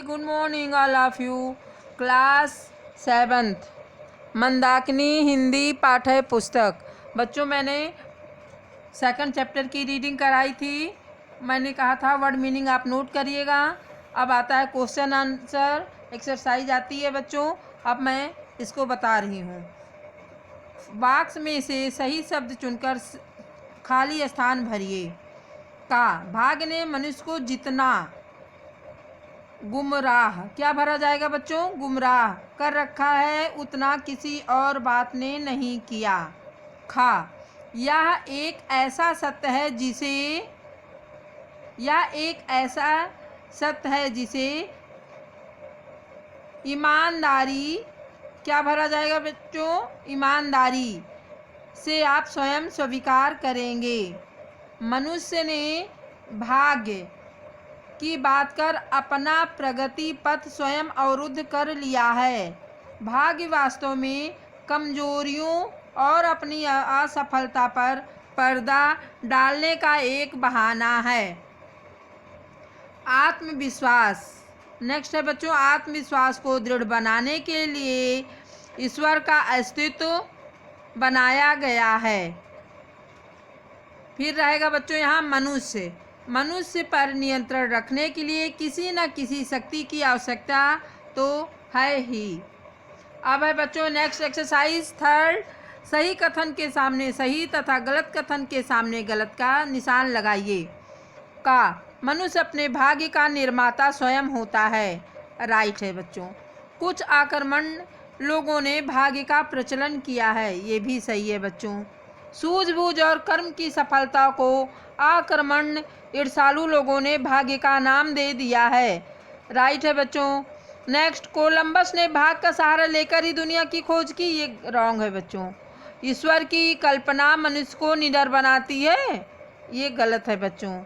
Good morning all of you. Class 7th Mandakini Hindi पाठ्य पुस्तक। बच्चों, मैंने सेकंड चैप्टर की रीडिंग कराई थी। मैंने कहा था वर्ड मीनिंग आप नोट करिएगा। अब आता है क्वेश्चन आंसर एक्सरसाइज आती है बच्चों। अब मैं इसको बता रही हूँ। बॉक्स में से सही शब्द चुनकर खाली स्थान भरिए। का भाग्य ने मनुष्य को जितना गुमराह, क्या भरा जाएगा बच्चों? गुमराह कर रखा है उतना किसी और बात ने नहीं किया। खा यह एक ऐसा सत्य है जिसे ईमानदारी, क्या भरा जाएगा बच्चों? ईमानदारी से आप स्वयं स्वीकार करेंगे। मनुष्य ने भाग्य की बात कर अपना प्रगति पथ स्वयं अवरुद्ध कर लिया है। भाग्य वास्तव में कमजोरियों और अपनी असफलता पर पर्दा डालने का एक बहाना है। आत्मविश्वास, नेक्स्ट है बच्चों, आत्मविश्वास को दृढ़ बनाने के लिए ईश्वर का अस्तित्व बनाया गया है। फिर रहेगा बच्चों यहाँ मनुष्य पर नियंत्रण रखने के लिए किसी न किसी शक्ति की आवश्यकता तो है ही। अब है बच्चों नेक्स्ट एक्सरसाइज 3rd। सही कथन के सामने सही तथा गलत कथन के सामने गलत का निशान लगाइए। का मनुष्य अपने भाग्य का निर्माता स्वयं होता है। राइट है बच्चों। कुछ आक्रमण लोगों ने भाग्य का प्रचलन किया है, ये भी सही है बच्चों। सूझबूझ और कर्म की सफलता को आक्रमण ईर्ष्यालु लोगों ने भाग्य का नाम दे दिया है। राइट है बच्चों। नेक्स्ट, कोलंबस ने भाग्य का सहारा लेकर ही दुनिया की खोज की, ये रॉन्ग है बच्चों। ईश्वर की कल्पना मनुष्य को निडर बनाती है, ये गलत है बच्चों।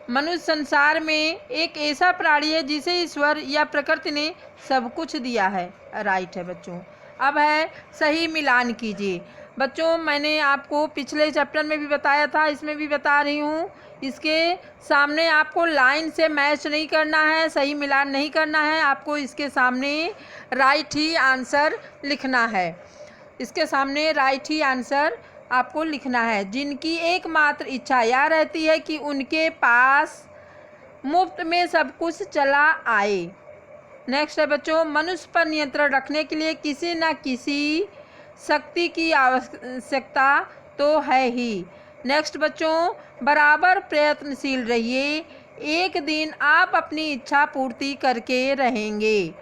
मनुष्य संसार में एक ऐसा प्राणी है जिसे ईश्वर या प्रकृति ने सब कुछ दिया है। राइट है बच्चों। अब है सही मिलान कीजिए। बच्चों, मैंने आपको पिछले चैप्टर में भी बताया था, इसमें भी बता रही हूँ। इसके सामने आपको लाइन से मैच नहीं करना है, सही मिलान नहीं करना है, आपको इसके सामने राइट ही आंसर लिखना है। इसके सामने राइट ही आंसर आपको लिखना है। जिनकी एकमात्र इच्छा यह रहती है कि उनके पास मुफ्त में सब कुछ चला आए। नेक्स्ट है बच्चों, मनुष्य पर नियंत्रण रखने के लिए किसी न किसी शक्ति की आवश्यकता तो है ही। नेक्स्ट बच्चों, बराबर प्रयत्नशील रहिए, एक दिन आप अपनी इच्छा पूर्ति करके रहेंगे।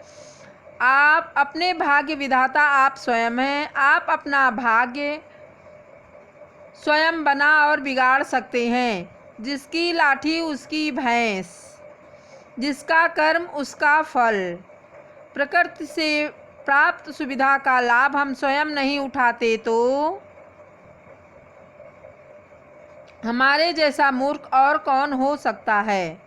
आप अपने भाग्य विधाता आप स्वयं हैं। आप अपना भाग्य स्वयं बना और बिगाड़ सकते हैं। जिसकी लाठी उसकी भैंस, जिसका कर्म उसका फल। प्रकृति से प्राप्त सुविधा का लाभ हम स्वयं नहीं उठाते तो हमारे जैसा मूर्ख और कौन हो सकता है।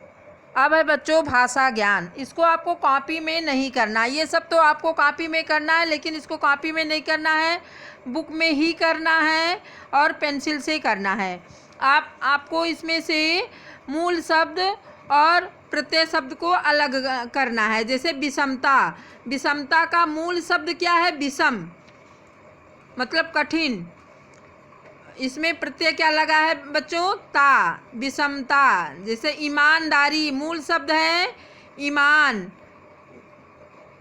अब है बच्चों भाषा ज्ञान। इसको आपको कॉपी में नहीं करना, ये सब तो आपको कॉपी में करना है, लेकिन इसको कॉपी में नहीं करना है, बुक में ही करना है और पेंसिल से करना है। आपको इसमें से मूल शब्द और प्रत्यय शब्द को अलग करना है। जैसे विषमता का मूल शब्द क्या है? विषम, मतलब कठिन। इसमें प्रत्यय क्या लगा है बच्चों? ता, विषमता। जैसे ईमानदारी मूल शब्द है ईमान,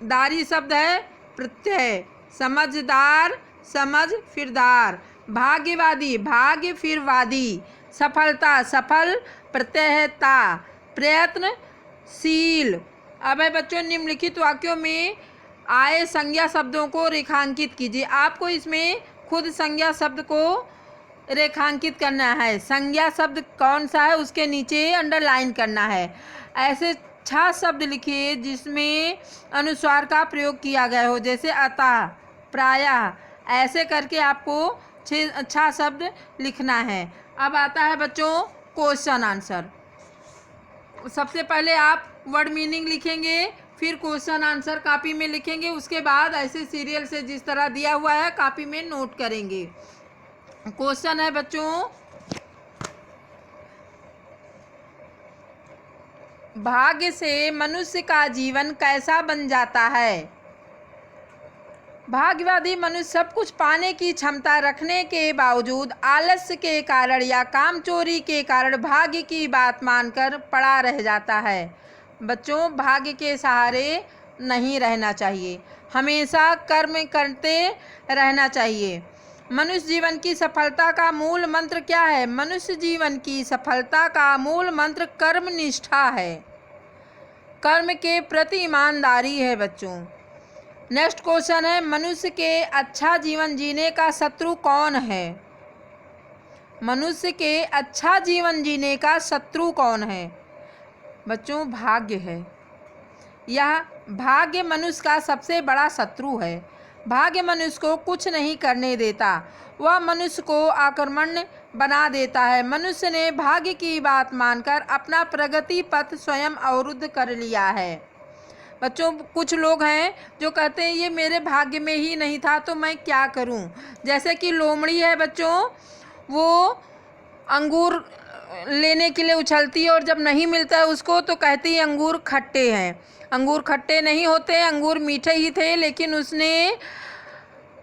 दारी शब्द है प्रत्यय। समझदार, समझ फिरदार। भाग्यवादी, भाग्य फिर वादी। सफलता, सफल प्रत्यय है ता। प्रयत्नशील। अब है बच्चों निम्नलिखित वाक्यों में आए संज्ञा शब्दों को रेखांकित कीजिए। आपको इसमें खुद संज्ञा शब्द को रेखांकित करना है। संज्ञा शब्द कौन सा है उसके नीचे अंडरलाइन करना है। ऐसे 6 शब्द लिखिए जिसमें अनुस्वार का प्रयोग किया गया हो, जैसे अतः, प्रायः, ऐसे करके आपको 6 शब्द लिखना है। अब आता है बच्चों क्वेश्चन आंसर। सबसे पहले आप वर्ड मीनिंग लिखेंगे, फिर क्वेश्चन आंसर कॉपी में लिखेंगे, उसके बाद ऐसे सीरियल से जिस तरह दिया हुआ है कॉपी में नोट करेंगे। क्वेश्चन है बच्चों, भाग्य से मनुष्य का जीवन कैसा बन जाता है। भाग्यवादी मनुष्य सब कुछ पाने की क्षमता रखने के बावजूद आलस्य के कारण या कामचोरी के कारण भाग्य की बात मानकर पड़ा रह जाता है। बच्चों, भाग्य के सहारे नहीं रहना चाहिए, हमेशा कर्म करते रहना चाहिए। मनुष्य जीवन की सफलता का मूल मंत्र क्या है? मनुष्य जीवन की सफलता का मूल मंत्र कर्म निष्ठा है, कर्म के प्रति ईमानदारी है। बच्चों, नेक्स्ट क्वेश्चन है, मनुष्य के अच्छा जीवन जीने का शत्रु कौन है? मनुष्य के अच्छा जीवन जीने का शत्रु कौन है? बच्चों, भाग्य है। यह भाग्य मनुष्य का सबसे बड़ा शत्रु है। भाग्य मनुष्य को कुछ नहीं करने देता, वह मनुष्य को आक्रमण बना देता है। मनुष्य ने भाग्य की बात मानकर अपना प्रगति पथ स्वयं अवरुद्ध कर लिया है। बच्चों, कुछ लोग हैं जो कहते हैं ये मेरे भाग्य में ही नहीं था तो मैं क्या करूं। जैसे कि लोमड़ी है बच्चों, वो अंगूर लेने के लिए उछलती है और जब नहीं मिलता है उसको तो कहती है अंगूर खट्टे हैं। अंगूर खट्टे नहीं होते, अंगूर मीठे ही थे, लेकिन उसने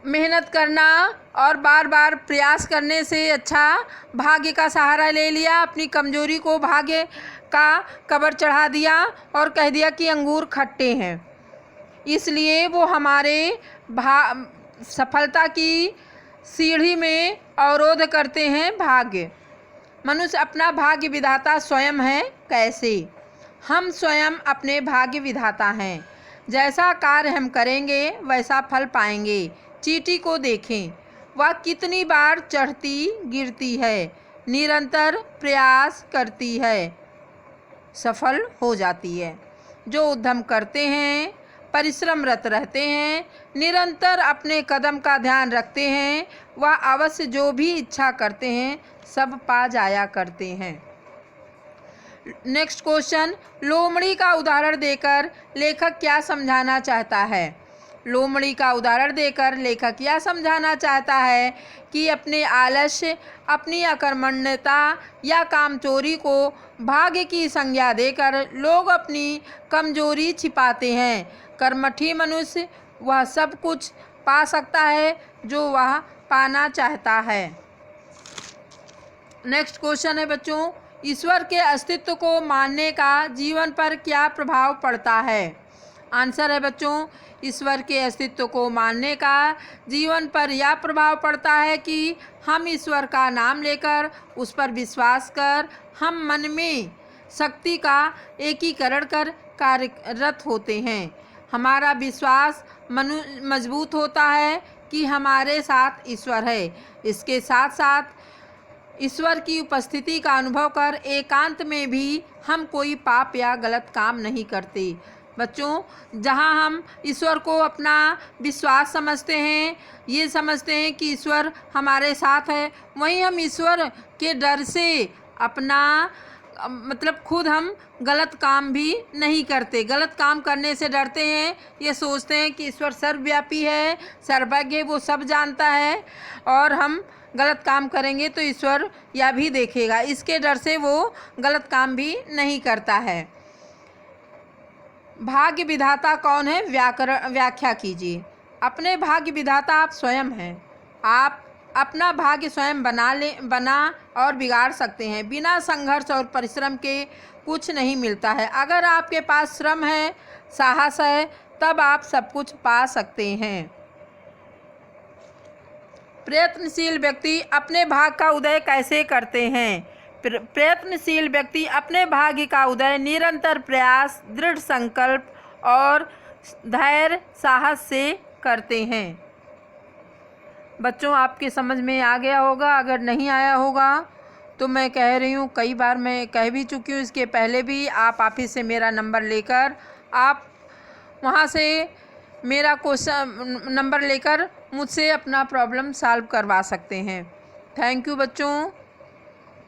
मेहनत करना और बार बार प्रयास करने से अच्छा भाग्य का सहारा ले लिया, अपनी कमजोरी को भाग्य का कबर चढ़ा दिया और कह दिया कि अंगूर खट्टे हैं। इसलिए वो हमारे सफलता की सीढ़ी में अवरोध करते हैं भाग्य। मनुष्य अपना भाग्य विधाता स्वयं है। कैसे? हम स्वयं अपने भाग्य विधाता हैं। जैसा कार्य हम करेंगे वैसा फल पाएंगे। चींटी को देखें, वह कितनी बार चढ़ती गिरती है, निरंतर प्रयास करती है, सफल हो जाती है। जो उद्यम करते हैं, परिश्रमरत रहते हैं, निरंतर अपने कदम का ध्यान रखते हैं, वह अवश्य जो भी इच्छा करते हैं सब पा जाया करते हैं। नेक्स्ट क्वेश्चन, लोमड़ी का उदाहरण देकर लेखक क्या समझाना चाहता है? लोमड़ी का उदाहरण देकर लेखक यह समझाना चाहता है कि अपने आलस्य, अपनी अकर्मण्यता या कामचोरी को भाग्य की संज्ञा देकर लोग अपनी कमजोरी छिपाते हैं। कर्मठी मनुष्य वह सब कुछ पा सकता है जो वह पाना चाहता है। नेक्स्ट क्वेश्चन है बच्चों, ईश्वर के अस्तित्व को मानने का जीवन पर क्या प्रभाव पड़ता है? आंसर है बच्चों, ईश्वर के अस्तित्व को मानने का जीवन पर यह प्रभाव पड़ता है कि हम ईश्वर का नाम लेकर उस पर विश्वास कर हम मन में शक्ति का एकीकरण कर कार्यरत होते हैं। हमारा विश्वास मजबूत होता है कि हमारे साथ ईश्वर है। इसके साथ साथ ईश्वर की उपस्थिति का अनुभव कर एकांत में भी हम कोई पाप या गलत काम नहीं करते। बच्चों, जहाँ हम ईश्वर को अपना विश्वास समझते हैं, ये समझते हैं कि ईश्वर हमारे साथ है, वहीं हम ईश्वर के डर से अपना खुद हम गलत काम भी नहीं करते। गलत काम करने से डरते हैं, ये सोचते हैं कि ईश्वर सर्वव्यापी है, सर्वज्ञ, वो सब जानता है और हम गलत काम करेंगे तो ईश्वर यह भी देखेगा। इसके डर से वो गलत काम भी नहीं करता है। भाग्य विधाता कौन है? व्याख्या कीजिए। अपने भाग्य विधाता आप स्वयं हैं। आप अपना भाग्य स्वयं बना और बिगाड़ सकते हैं। बिना संघर्ष और परिश्रम के कुछ नहीं मिलता है। अगर आपके पास श्रम है, साहस है, तब आप सब कुछ पा सकते हैं। प्रयत्नशील व्यक्ति अपने भाग्य का उदय कैसे करते हैं? प्रयत्नशील व्यक्ति अपने भाग्य का उदय निरंतर प्रयास, दृढ़ संकल्प और धैर्य साहस से करते हैं। बच्चों, आपके समझ में आ गया होगा। अगर नहीं आया होगा तो मैं कह रही हूँ, कई बार मैं कह भी चुकी हूँ, इसके पहले भी आप ऑफिस से मेरा नंबर लेकर आप वहाँ से मेरा क्वेश्चन नंबर लेकर मुझसे अपना प्रॉब्लम सॉल्व करवा सकते हैं। थैंक यू बच्चों।